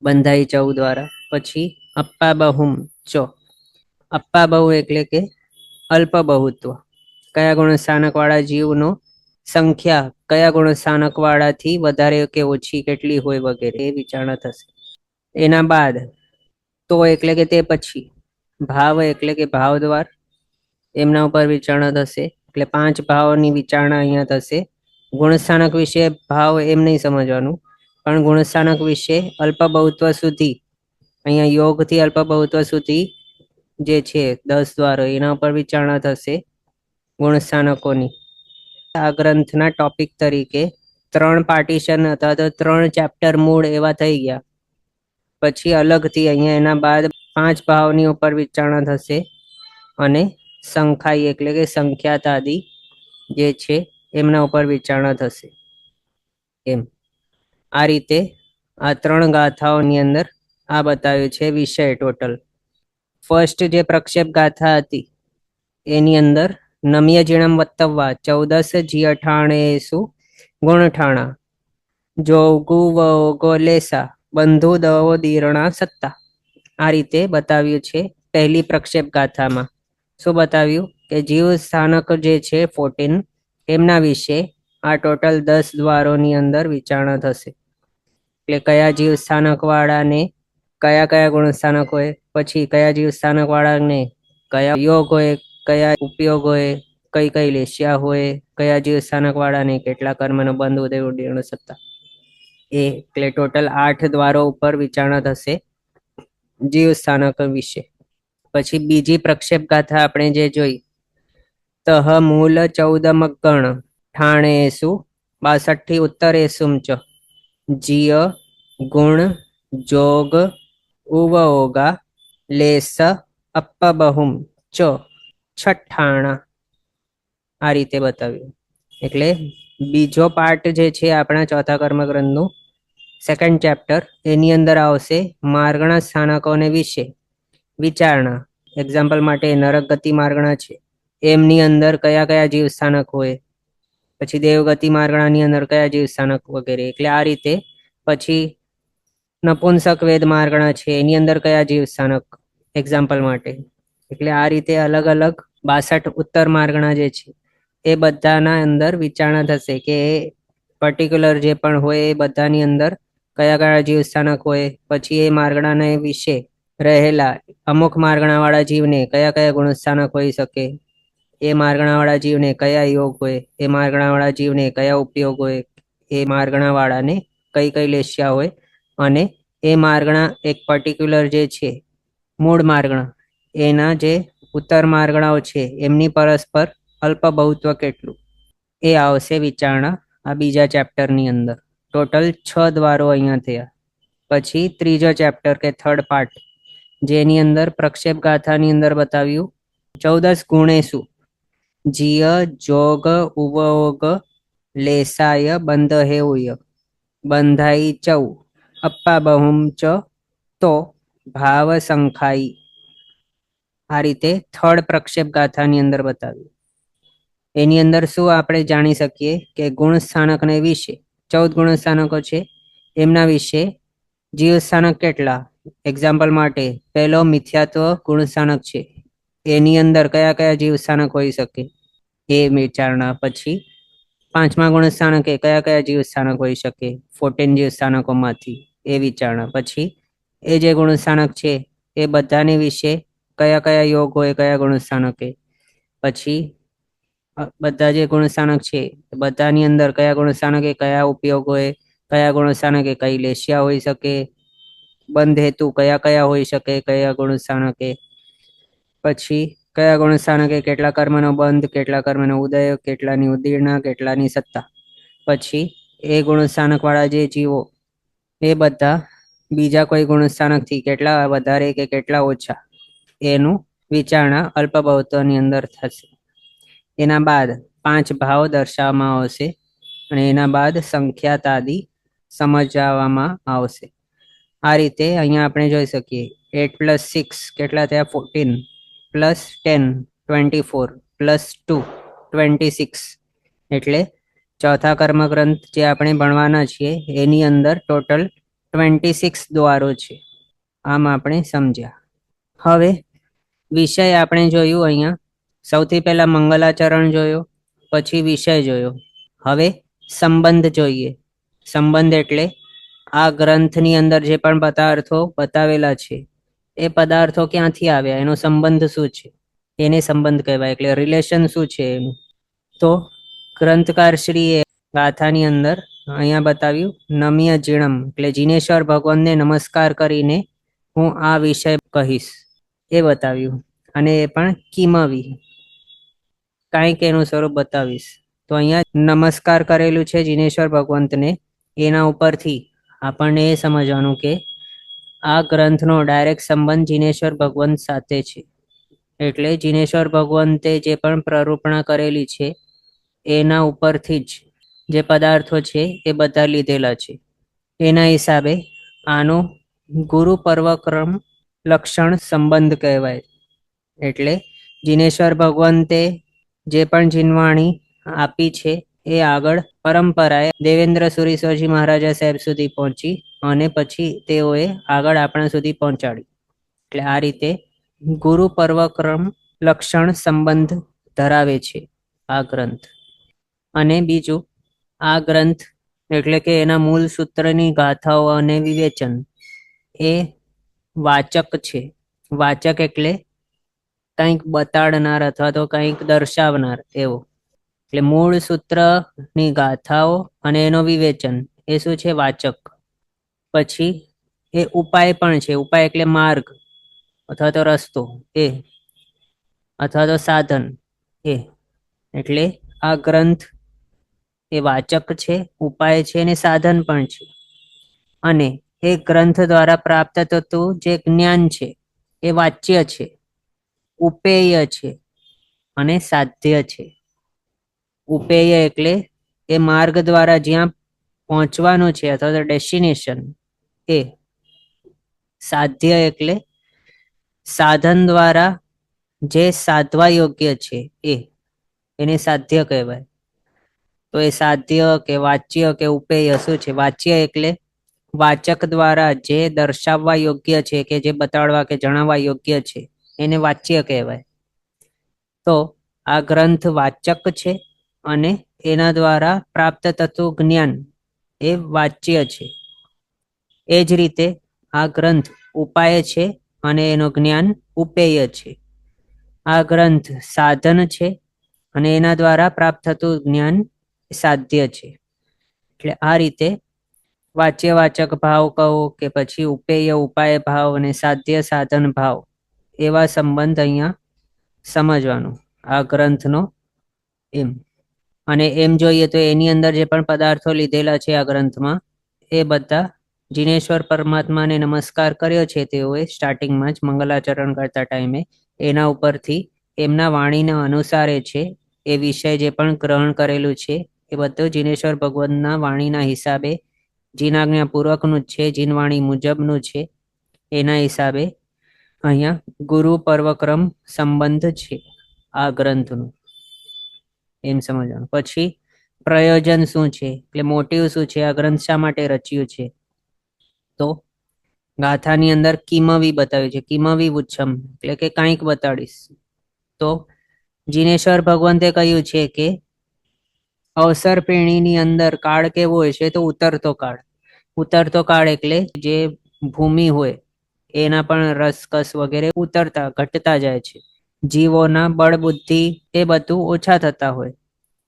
બંધાઈ ચૌ દ્વારા. પછી અપ્પા બહુમ ચો, અપ્પા બહુ એટલે કે અલ્પ બહુત્વ, કયા ગુણ સ્થાનક વાળા જીવનો સંખ્યા કયા ગુણ સ્થાનક વાળાથી વધારે કે ઓછી કેટલી હોય વગેરે એ વિચારણા થશે. એના બાદ તો એટલે કે તે પછી, ભાવ એટલે કે ભાવ દ્વાર, એમના ઉપર વિચારણા થશે. એટલે 5 ભાવની વિચારણા અહીંયા થશે. ગુણસ્થાનક વિશે ભાવ એમ નહીં સમજવાનું, પણ ગુણસ્થાનક વિશે અલ્પ બહુત્વ સુધી, અહીંયા યોગથી અલ્પ બહુત્વ સુધી જે છે 10 દ્વારો એના ઉપર વિચારણા થશે ગુણસ્થાનકોની. આ ગ્રંથના ટોપિક તરીકે 3 પાર્ટીશન અથવા તો 3 ચેપ્ટર મૂળ એવા થઈ ગયા. પછી અલગથી અહીંયા એના બાદ 5 ભાવની ઉપર વિચારણા થશે અને સંખાઈ એટલે કે સંખ્યાત આદિ જે છે એમના ઉપર વિચારણા થશે. એમ આ રીતે આ 3 ગાથાઓની અંદર આ બતાવ્યું છે વિષય ટોટલ. ફર્સ્ટ જે પ્રક્ષેપ ગાથા હતી એની અંદર નમ્ય જીણમ વત્તવા 14 જી અઠાણેસુ ગુણઠાણા જોગુ વોગો લેસા બંધુ દવો દીરણા સત્તા. આ રીતે બતાવ્યું છે પહેલી પ્રક્ષેપ ગાથામાં. શું બતાવ્યું કે જીવ સ્થાનક જે છે 14 એમના વિશે આ ટોટલ 10 દ્વારોની અંદર વિચારણા થશે. એટલે કયા જીવ સ્થાનક વાળાને કયા કયા ગુણ સ્થાનક હોય, પછી કયા જીવ સ્થાનક વાળાને કયા યોગ હોય, કયા ઉપયોગ હોય, કઈ કઈ લેશિયા હોય, કયા જીવ સ્થાનક વાળાને કેટલા કર્મનો બંધ ઉદય ઉડીર્ણ સત્તા. એટલે ટોટલ 8 દ્વારો ઉપર વિચારણા થશે જીવ સ્થાનક વિશે. પછી બીજી પ્રક્ષેપ ગાથા આપણે જે જોઈ, તહ મૂલ 14 મગણ ઠાણેસુ 62 થી ઉત્તરેસુમ ચ જીય ગુણ જોગ ઉવઓગા લેસ અપબહુમ ચ છઠ્ઠાણા. આ રીતે બતાવ્યું. એટલે બીજો પાર્ટ જે છે આપણા ચોથા કર્મગ્રંથનું સેકન્ડ ચેપ્ટર, એની અંદર આવશે માર્ગણા સ્થાનકોને વિશે વિચારણા. એક્ઝામ્પલ માટે નરક ગતિ માર્ગણા છે, એમની અંદર કયા કયા જીવ સ્થાનક હોય, પછી દેવગતિ માર્ગણાની અંદર કયા જીવ સ્થાનક વગેરે. એટલે આ રીતે પછી નપુંસક વેદ માર્ગણા છે, એની અંદર કયા જીવ સ્થાનક એક્ઝામ્પલ માટે. એટલે આ રીતે અલગ અલગ 62 ઉત્તર માર્ગણા જે છે એ બધાના અંદર વિચારણા થશે કે પર્ટિક્યુલર જે પણ હોય એ બધાની અંદર કયા કયા જીવ સ્થાનક હોય, પછી એ માર્ગણાને વિશે રહેલા અમુક માર્ગણાવાળા જીવને કયા કયા ગુણ સ્થાનક હોઈ શકે, એ માર્ગણાવાળા જીવને કયા યોગ હોય, એ માર્ગણાવાળા જીવને કયા ઉપયોગ હોય, એ માર્ગણાવાળાને કઈ કઈ લેશિયા હોય, અને એ માર્ગણા એક પર્ટિક્યુલર જે છે મૂળ માર્ગણા એના જે ઉત્તર માર્ગણાઓ છે એમની પરસ્પર અલ્પ બહુત્વ કેટલું, એ આવશે વિચારણા આ બીજા ચેપ્ટરની અંદર. ટોટલ 6 દ્વારો અહીંયા થયા. પછી ત્રીજો ચેપ્ટર કે થર્ડ પાર્ટ, જેની અંદર પ્રક્ષેપ ગાથાની અંદર બતાવ્યું 14 ગુણેશુ જીય જોગ ઉવોગ લેસાય બંધહેઉય બંધાઈ ચૌ અપ્પા બહુમ ચ તો ભાવ સંખાઈ. આ રીતે થર્ડ પ્રક્ષેપ ગાથાની અંદર બતાવ્યું. એની અંદર શું આપણે જાણી શકીએ કે ગુણ સ્થાનકને વિશે 14 ગુણ સ્થાનકો છે, એમના વિશે જીવ સ્થાનક કેટલા. એક્ઝામ્પલ માટે પહેલો મિથ્યાત્વ ગુણ સ્થાનક છે, એની અંદર કયા કયા જીવ સ્થાનક હોઈ શકે એ વિચારણા. પછી પાંચમા ગુણ સ્થાનકે કયા કયા જીવ સ્થાનક હોઈ શકે 14 જીવ સ્થાનકોમાંથી, એ વિચારણા. પછી એ જે ગુણ સ્થાનક છે એ બધાને વિશે કયા કયા યોગ હોય કયા ગુણ સ્થાનકે. પછી બધા જે ગુણ સ્થાનક છે બધાની અંદર કયા ગુણ સ્થાનકે કયા ઉપયોગ હોય, કયા ગુણ સ્થાનકે કઈ લેશિયા હોઈ શકે, બંધ હેતુ કયા કયા હોઈ શકે કયા ગુણ સ્થાનકે. પછી કયા ગુણ સ્થાનકે કેટલા કર્મનો બંધ, કેટલા કર્મનો ઉદય, કેટલાની ઉદીર્ણા, કેટલાની સત્તા. પછી એ ગુણ સ્થાનક વાળા જે જીવો એ બધા બીજા કોઈ ગુણ સ્થાનકથી કેટલા વધારે કે કેટલા ઓછા, એનું વિચારણા અલ્પ બહુત્વની અંદર થશે. એના બાદ 5 ભાવ દર્શાવવામાં આવશે અને એના બાદ સંખ્યાત આદિ સમજાવવામાં આવશે. આ રીતે અહીંયા આપણે જોઈ શકીએ 8 + 6 કેટલા થયા 14, +10 24, +2 26. એટલે ચોથા કર્મગ્રંથ જે આપણે ભણવાના છીએ એની અંદર ટોટલ 26 દ્વારો છે. આમ આપણે સમજ્યા. હવે વિષય આપણે જોયું અહીંયા. સૌથી પહેલા મંગલાચરણ જોયો, પછી વિષય જોયો. હવે સંબંધ જોઈએ. સંબંધ એટલે આ ગ્રંથની અંદર જે પણ પદાર્થો બતાવેલા છે એ પદાર્થો ક્યાંથી આવ્યા, એનો સંબંધ શું છે, એને સંબંધ કહેવાય. એટલે રિલેશન શું છે એનું. તો ગ્રંથકાર શ્રીએ ગાથાની અંદર અહીંયા બતાવ્યું નમ્ય જીણમ, એટલે જીનેશ્વર ભગવાનને નમસ્કાર કરીને હું આ વિષય કહીશ એ બતાવ્યું. અને એ પણ કિમવી, કાંઈક એનું સ્વરૂપ બતાવીશ. તો અહીંયા નમસ્કાર કરેલું છે જીનેશ્વર ભગવંતને. એના ઉપરથી આપણને એ સમજવાનું કે આ ગ્રંથનો ડાયરેક્ટ સંબંધ જીનેશ્વર ભગવંત સાથે છે. એટલે જીનેશ્વર ભગવંતે જે પણ પ્રરૂપણા કરેલી છે એના ઉપરથી જ જે પદાર્થો છે એ બધા લીધેલા છે. એના હિસાબે આનો ગુરુ પર્વક્રમ લક્ષણ સંબંધ કહેવાય. એટલે જીનેશ્વર ભગવંતે જે પણ જીનવાણી આપી છે એ આગળ પરંપરાએ દેવેન્દ્ર સુરીશ્વરજી મહારાજા સાહેબ સુધી પહોંચી અને પછી તેઓએ આગળ આપણા સુધી પહોંચાડી. એટલે આ રીતે ગુરુ પર્વક્રમ લક્ષણ સંબંધ ધરાવે છે આ ગ્રંથ. અને બીજું, આ ગ્રંથ એટલે કે એના મૂળ સૂત્રની ગાથાઓ અને વિવેચન એ વાચક છે. વાચક એટલે કંઈક બતાડનાર અથવા તો કંઈક દર્શાવનાર એવો. એટલે મૂળ સૂત્રની ગાથાઓ અને એનો વિવેચન એ શું છે? વાચક. પછી એ ઉપાય પણ છે. ઉપાય એટલે માર્ગ અથવા તો રસ્તો એ, અથવા તો સાધન એ. એટલે આ ગ્રંથ એ વાચક છે, ઉપાય છે અને સાધન પણ છે. અને એ ગ્રંથ દ્વારા પ્રાપ્ત થતું જે જ્ઞાન છે એ વાચ્ય છે, ઉપેય છે અને સાધ્ય છે. ઉપેય એટલે એ માર્ગ દ્વારા જ્યાં પહોંચવાનું છે અથવા તો ડેસ્ટિનેશન એ. સાધ્ય એટલે સાધન દ્વારા જે સાધવા યોગ્ય છે એ, એને સાધ્ય કહેવાય. તો એ સાધ્ય કે વાચ્ય કે ઉપેય શું છે? વાચ્ય એટલે વાચક દ્વારા જે દર્શાવવા યોગ્ય છે કે જે બતાડવા કે જણાવવા યોગ્ય છે એને વાચ્ય કહેવાય. તો આ ગ્રંથ વાચક છે અને એના દ્વારા પ્રાપ્ત થતું જ્ઞાન એ વાચ્ય છે. એ જ રીતે આ ગ્રંથ ઉપાય છે અને એનું જ્ઞાન ઉપેય છે. આ ગ્રંથ સાધન છે અને એના દ્વારા પ્રાપ્ત થતું જ્ઞાન સાધ્ય છે. એટલે આ રીતે વાચ્ય વાચક ભાવ કહો કે પછી ઉપેય ઉપાય ભાવ અને સાધ્ય સાધન ભાવ, એવા સંબંધ અહીંયા સમજવાનું આ ગ્રંથનો એમ. અને એમ જોઈએ તો એની અંદર જે પણ પદાર્થો લીધેલા છે આ ગ્રંથમાં, એ બધા જીનેશ્વર પરમાત્માને નમસ્કાર કર્યો છે તેઓએ સ્ટાર્ટિંગમાં જ મંગલાચરણ કરતા ટાઈમે. એના ઉપરથી એમના વાણીના અનુસારે છે એ વિષય જે પણ ગ્રહણ કરેલું છે એ બધું જીનેશ્વર ભગવંતના વાણીના હિસાબે જીનાજ્ઞાપૂર્વકનું જ છે, જીનવાણી મુજબનું છે. એના હિસાબે અહીંયા ગુરુ પર્વક્રમ સંબંધ છે આ ગ્રંથનું, એમ સમજવાનું. પછી પ્રયોજન શું છે, એટલે મોટિવ શું છે, આ ગ્રંથ શા માટે રચ્યું છે? તો ગાથાની અંદર કિમવી બતાવ્યું છે. કિમવી ઉચ્છમ એટલે કે કાંઈક બતાડીશ. તો જીનેશ્વર ભગવંતે કહ્યું છે કે અવસર પેઢીની અંદર કાળ કેવો હોય છે? તો ઉતરતો કાળ. ઉતરતો કાળ એટલે જે ભૂમિ હોય એના પણ રસકસ વગેરે ઉતરતા ઘટતા જાય છે. જીવોના બળ બુદ્ધિ એ બધું ઓછા થતા હોય.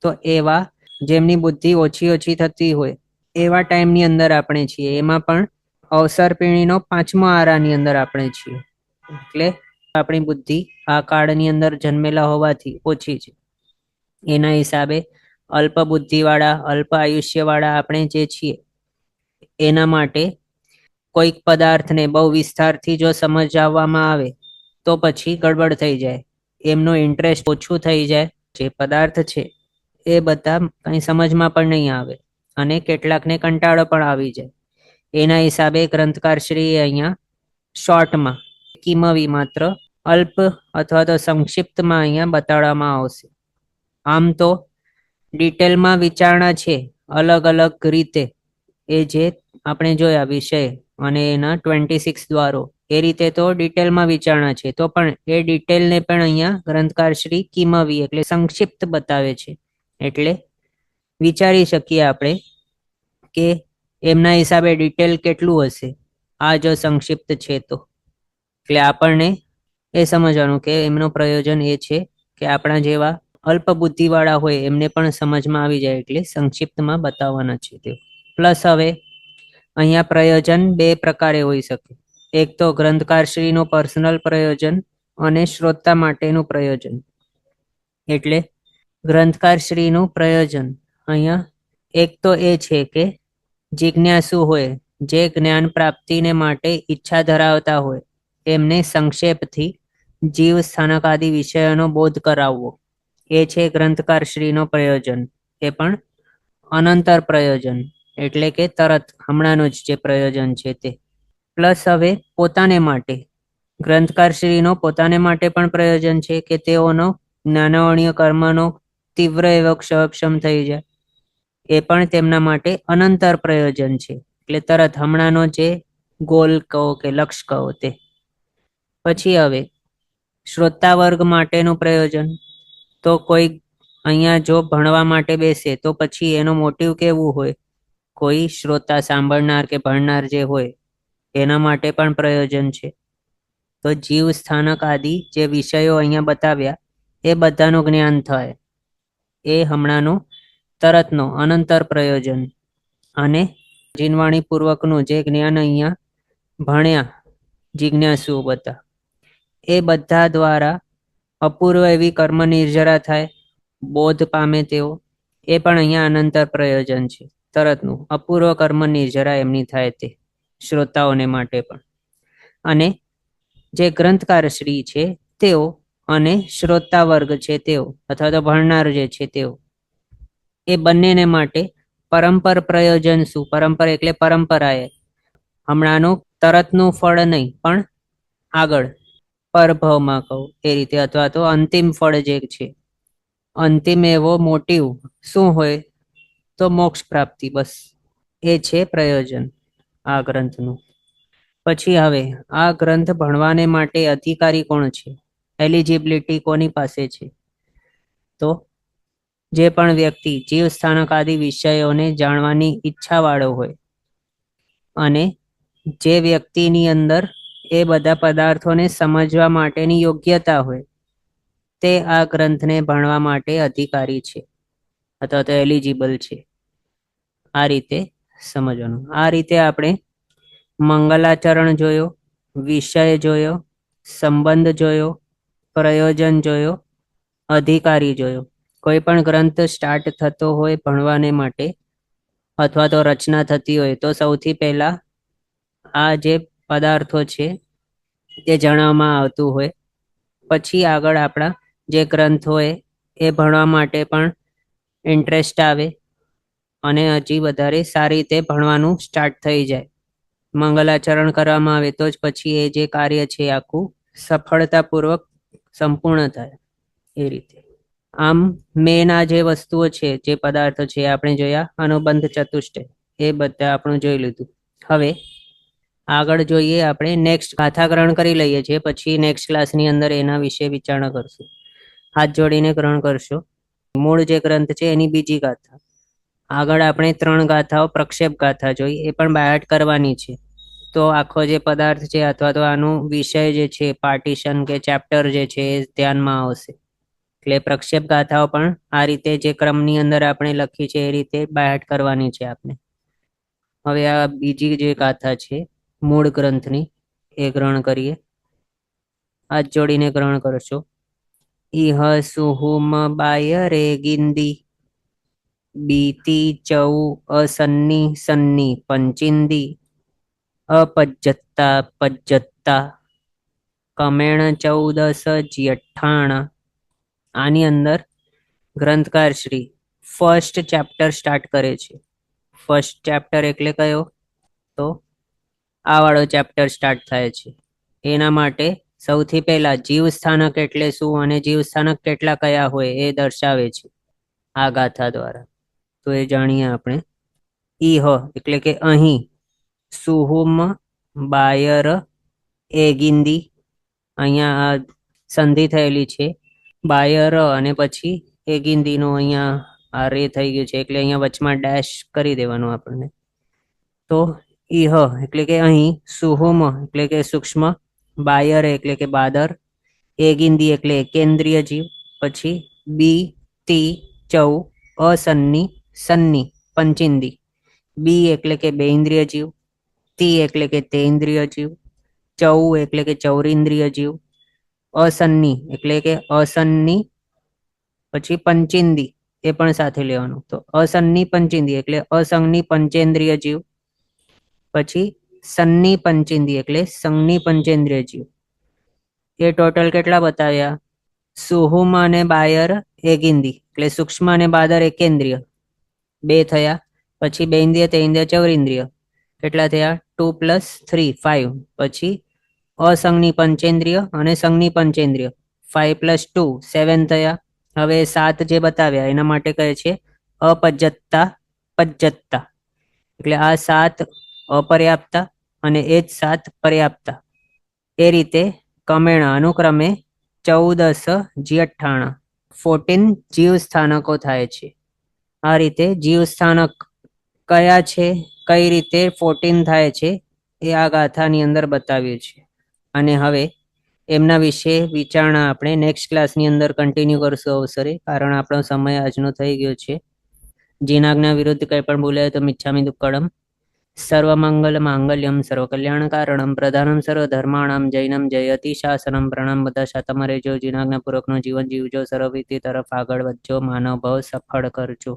તો એવા જેમની બુદ્ધિ ઓછી ઓછી થતી હોય એવા ટાઈમની અંદર આપણે છીએ. એમાં પણ અવસર પેઢીનો 5મા આરાની અંદર આપણે છીએ. એટલે આપણી બુદ્ધિ આ કાળની અંદર જન્મેલા હોવાથી ઓછી છે. એના હિસાબે અલ્પ બુદ્ધિવાળા, અલ્પ આયુષ્યવાળા આપણે જે છીએ એના માટે કોઈક પદાર્થને બહુ વિસ્તારથી જો સમજાવવામાં આવે તો પછી ગડબડ થઈ જાય. એમનો ઇન્ટરેસ્ટ ઓછું થઈ જાય. જે પદાર્થ છે એ બધા કંઈ સમજમાં પણ નહીં આવે અને કેટલાકને કંટાળો પણ આવી જાય. એના હિસાબે ગ્રંથકાર શ્રી અહીંયા શોર્ટમાં કિમવી માત્ર અલ્પ અથવા તો સંક્ષિપ્તમાં અહીંયા બતાડવામાં આવશે. આમ તો ડિટેલમાં વિચારણા છે અલગ અલગ રીતે, એ જે આપણે જોયા વિષય અને એના 26 દ્વારો, એ રીતે તો ડિટેલમાં વિચારણા છે. તો પણ એ ડિટેલને પણ અહીંયા ગ્રંથકાર શ્રી કિમવી એટલે સંક્ષિપ્ત બતાવે છે. એટલે વિચારી શકીએ આપણે કે એમના હિસાબે ડિટેલ કેટલું હશે આ જો સંક્ષિપ્ત છે તો. એટલે આપણને એ સમજવાનું કે એમનો પ્રયોજન એ છે કે આપણા જેવા અલ્પ બુદ્ધિવાળા હોય એમને પણ સમજમાં આવી જાય, એટલે સંક્ષિપ્તમાં બતાવવાના છે તેઓ. પ્લસ હવે અહીંયા પ્રયોજન 2 પ્રકારે હોઈ શકે. એક તો ગ્રંથકારશ્રીનું પર્સનલ પ્રયોજન અને શ્રોતા માટેનું પ્રયોજન. એટલે ગ્રંથકારશ્રીનું પ્રયોજન અહીંયા એક તો એ છે કે જિજ્ઞાસુ હોય, જે જ્ઞાન પ્રાપ્તિને માટે ઈચ્છા ધરાવતા હોય, એમને સંક્ષેપથી જીવ સ્થાનક આદિ વિષયોનો બોધ કરાવવો, એ છે ગ્રંથકારશ્રીનો પ્રયોજન. એ પણ અનંતર પ્રયોજન એટલે કે તરત હમણાંનું જ જે પ્રયોજન છે તે. પ્લસ હવે પોતાને માટે ગ્રંથકારશ્રીનો પોતાને માટે પણ પ્રયોજન છે કે તેઓનો જ્ઞાનવર્ણીય કર્મનો તીવ્ર એવો ક્ષમ થઈ જાય. એ પણ તેમના માટે અનંતર પ્રયોજન છે. એટલે તરત હમણાંનો જે ગોલ કહો કે લક્ષ્ય કહો તે. પછી હવે શ્રોતા વર્ગ માટેનું પ્રયોજન. તો કોઈ અહીંયા જો ભણવા માટે બેસે તો પછી એનો મોટિવ કેવું હોય? કોઈ શ્રોતા સાંભળનાર કે ભણનાર જે હોય એના માટે પણ પ્રયોજન છે. તો જીવ સ્થાનક આદિ જે વિષયો અહીંયા બતાવ્યા એ બધાનું જ્ઞાન થાય. એ હમણાંનું તરતનો અનંતર પ્રયોજન. અને જીનવાણી પૂર્વકનું જે જ્ઞાન અહીંયા ભણ્યા જિજ્ઞાસુઓ બધા, એ બધા દ્વારા અપૂર્વ એવી કર્મ નિર્જરા થાય, બોધ પામે તેઓ. એ પણ અહીંયા અનંતર પ્રયોજન છે. તરતનું અપૂર્વ કર્મ નિર્જરા એમની થાય તે શ્રોતાઓને માટે પણ. અને જે ગ્રંથકાર શ્રી છે તેઓ અને શ્રોતા વર્ગ છે તેઓ અથવા તો ભણનાર જે છે તેઓ, એ બંનેને માટે પરંપર પ્રયોજન શું? પરંપરા એટલે પરંપરાએ. હમણાંનું તરતનું ફળ નહીં પણ આગળ પરભવમાં કહું એ રીતે, અથવા તો અંતિમ ફળ જે છે, અંતિમ એવો મોટિવ શું હોય? તો મોક્ષ પ્રાપ્તિ. બસ એ છે પ્રયોજન આ ગ્રંથનું. પછી હવે આ ગ્રંથ ભણવાને માટે અધિકારી કોણ છે? એલિજિબિલિટી કોની પાસે છે? તો જે પણ વ્યક્તિ જીવ સ્થાનક આદિ વિષયોને જાણવાની ઈચ્છા વાળો હોય અને જે વ્યક્તિની અંદર એ બધા પદાર્થોને સમજવા માટેની યોગ્યતા હોય, તે આ ગ્રંથને ભણવા માટે અધિકારી છે અથવા તો એલિજિબલ છે. આ રીતે સમજવાનું. આ રીતે આપણે મંગલાચરણ જોયો, વિષય જોયો, સંબંધ જોયો, પ્રયોજન જોયો, અધિકારી જોયો. કોઈ પણ ગ્રંથ સ્ટાર્ટ થતો હોય ભણવાને માટે અથવા તો રચના થતી હોય તો સૌથી પહેલા આ જે પદાર્થો છે તે જણાવવામાં આવતું હોય. પછી આગળ આપણા જે ગ્રંથ હોય એ ભણવા માટે પણ ઇન્ટરેસ્ટ આવે અને હજી વધારે સારી રીતે ભણવાનું સ્ટાર્ટ થઈ જાય. મંગલાચરણ કરવામાં આવે તો જ પછી એ જે કાર્ય છે આખું સફળતાપૂર્વક સંપૂર્ણ થાય. એ રીતે આમ મેન આ જે વસ્તુઓ છે, જે પદાર્થો છે આપણે જોયા. અનુબંધ ચતુષ્ટય એ બધા આપણું જોઈ લીધું. હવે આગળ જોઈએ આપણે નેક્સ્ટ ગાથા ગ્રહણ કરી લઈએ છીએ, પછી નેક્સ્ટ ક્લાસની અંદર એના વિશે વિચારણા કરશું. હાથ જોડીને ગ્રહણ કરશો. મૂળ જે ગ્રંથ છે એની બીજી ગાથા. આગળ આપણે 3 ગાથાઓ પ્રક્ષેપ ગાથા જોઈ, એ પણ બાયટ કરવાની છે. તો આખો જે પદાર્થ છે અથવા તો આનું વિષય જે છે, પાર્ટીશન કે ચેપ્ટર જે છે એ ધ્યાનમાં આવશે. એટલે પ્રક્ષેપ ગાથાઓ પણ આ રીતે જે ક્રમની અંદર આપણે લખી છે એ રીતે બાયટ કરવાની છે આપણે. હવે આ બીજી જે ગાથા છે મૂળ ગ્રંથની, એ ગ્રહણ કરીએ. હાથ જોડીને ગ્રહણ કરશો. ઇહ સુહુમ બાય રે ગિંદી બીતી ચૌ અસન્ની સન્ની પંચિંદી અપજ્જત્તા પજ્જત્તા કમેણ 14 જ્યઠ્ઠાણા. આની અંદર ગ્રંથકાર શ્રી ફર્સ્ટ ચેપ્ટર સ્ટાર્ટ કરે છે. ફર્સ્ટ ચેપ્ટર એટલે કયો? તો આ વાળો ચેપ્ટર સ્ટાર્ટ થાય છે. એના માટે સૌથી પહેલા જીવ સ્થાનક એટલે શું અને જીવ સ્થાનક કેટલા કયા હોય એ દર્શાવે છે આ ગાથા દ્વારા. તો એ જાણીએ આપણે. ઈહ એટલે કે અહીં, સુહુમ બાયર એગિંદી, અહીંયા આ સંધિ થયેલી છે બાયર અને પછી એગિંદીનો અહીંયા આ રે થઈ ગયું છે, એટલે અહીંયા વચમાં ડેશ કરી દેવાનું આપણને. તો ઈહ એટલે કે અહીં, સુહુમ એટલે કે સૂક્ષ્મ, બાયર એટલે કે બાદર, એગિંદી એટલે કેન્દ્રીય જીવ, પછી બી તી ચૌ અસન્ની સન્ની પંચિંદી, બી એટલે કે બેઇન્દ્રિય જીવ, તી એટલે કે તેઇન્દ્રિય જીવ, ચૌ એટલે કે ચૌરિન્દ્રિય જીવ, અસન્ની એટલે કે અસન્ની, પછી પંચિંદી એ પણ સાથે લેવાનું. તો અસન્ની પંચિંદી એટલે અસંગની પંચેન્દ્રિય જીવ, પછી સન્ની પંચિંદી એટલે સંગની પંચેન્દ્રિય જીવ. એ ટોટલ કેટલા બતાવ્યા? સુહુમ અને બાયર એગિંદી એટલે સૂક્ષ્મ અને બાદર એકેન્દ્રિય 2 થયા. પછી બેઇન્દ્રિય તેઇન્દ્રિય ચૌરિન્દ્રિય કેટલા થયા? 2 + 3 5. પછી અસંગની પંચેન્દ્રિય અને સંગની પંચેન્દ્રિય 5 + 2 7 થયા. હવે 7 જે બતાવ્યા એના માટે કહે છે અપજ્જતા પજ્જતા, એટલે આ 7 અપર્યાપ્તા અને એ જ 7 પર્યાપ્તા. એ રીતે ક્રમેણ અનુક્રમે 14 G98 14 જીવ સ્થાનકો થાય છે. આ રીતે જીવ સ્થાનક કયા છે, કઈ રીતે 14 થાય છે એ આ ગાથાની અંદર બતાવ્યું છે. અને હવે એમના વિશે વિચારણા આપણે નેક્સ્ટ ક્લાસની અંદર કન્ટિન્યુ કરશું અવસરે, કારણ આપણો સમય આજનો થઈ ગયો છે. જીનાજ્ઞા વિરુદ્ધ કંઈ પણ બોલાય તો મિચ્છામિ દુક્કડમ. સર્વમંગલ માંગલ્યમ સર્વકલ્યાણ કારણમ પ્રધાનમ સર્વધર્માણામ જૈનમ જયતિ શાસનમ. પ્રણામ બધા શાંતમાં રહેજો, જીનાજ્ઞા પૂર્વકનું જીવન જીવજો, સર્વવિધિ તરફ આગળ વધજો, માનવ ભવ સફળ કરજો.